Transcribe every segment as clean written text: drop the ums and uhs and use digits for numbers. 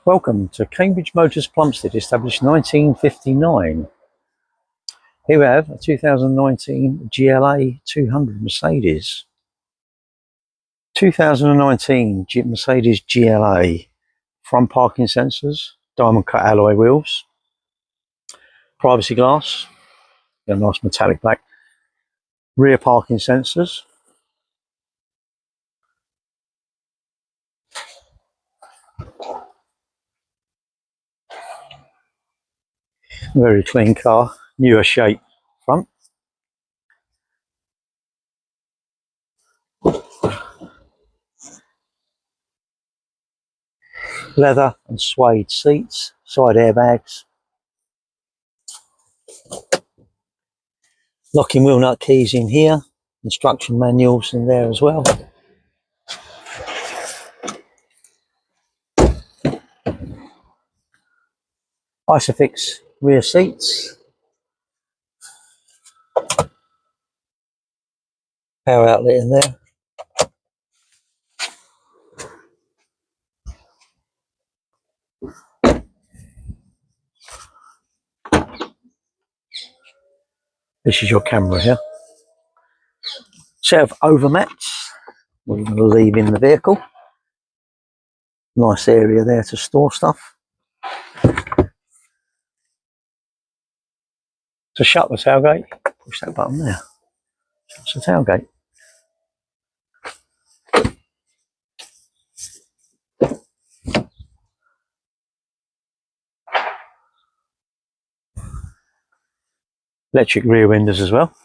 Welcome to Cambridge Motors Plumstead, established 1959. Here we have a 2019 GLA 200 Mercedes. 2019 Mercedes GLA. Front parking sensors, diamond cut alloy wheels, privacy glass, a nice metallic black, rear parking sensors, very clean car, newer shape front, leather and suede seats, side airbags, locking wheel nut keys in here, instruction manuals in there as well. Isofix rear seats, power outlet in there. This is your camera here. Set of overmats we're going to leave in the vehicle. Nice area there to store stuff. To shut the tailgate, push that button there. Shuts the tailgate. Electric rear windows as well.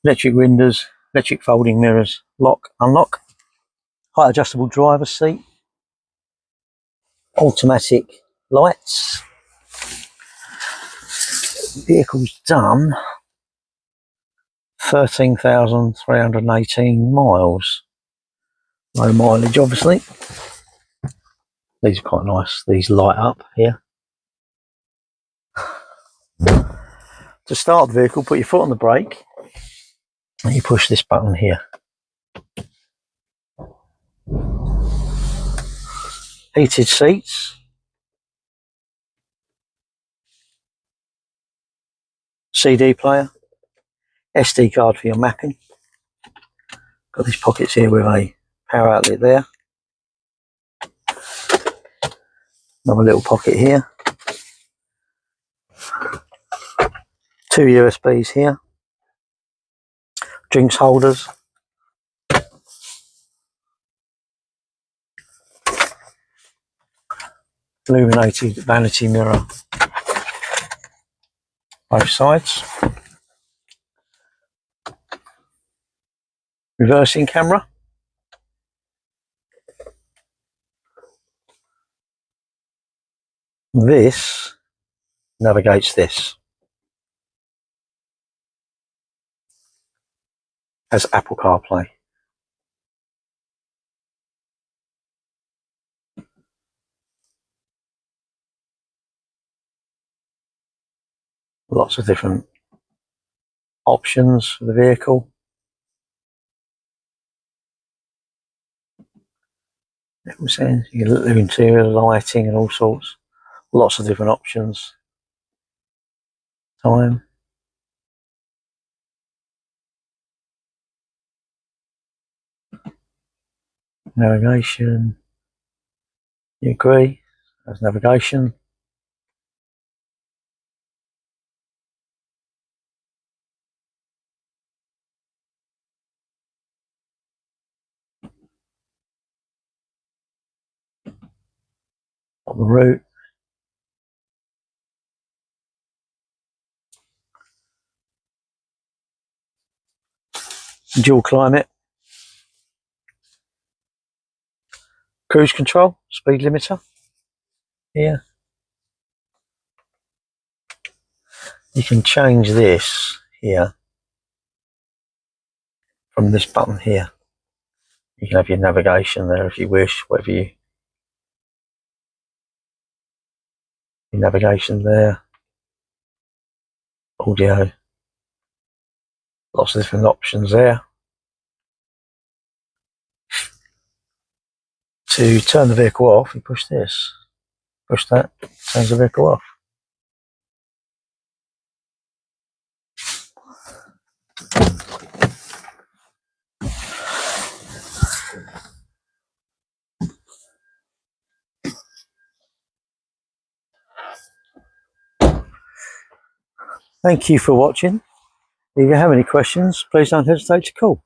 Electric windows, electric folding mirrors, lock, unlock. Height adjustable driver's seat. Automatic lights. Vehicle's done 13,318 miles. Low mileage, obviously. These are quite nice. These light up here. To start the vehicle, put your foot on the brake and you push this button here. Heated seats. CD player. SD card for your mapping. Got these pockets here with a power outlet there. Another little pocket here. 2 USBs here. Drinks holders. Illuminated vanity mirror. Both sides. Reversing camera. This navigates this. Has Apple CarPlay. Lots of different options for the vehicle. It was saying you can look at the interior lighting and all sorts. Lots of different options. Time. Navigation. You agree? There's navigation. On the route. Dual climate. Cruise control, speed limiter. Here. You can change this here from this button here. You can have your navigation there if you wish, whatever you. Your navigation there. Audio. Lots of different options there. To turn the vehicle off, you push this. Push that, turns the vehicle off. Thank you for watching. If you have any questions, please don't hesitate to call.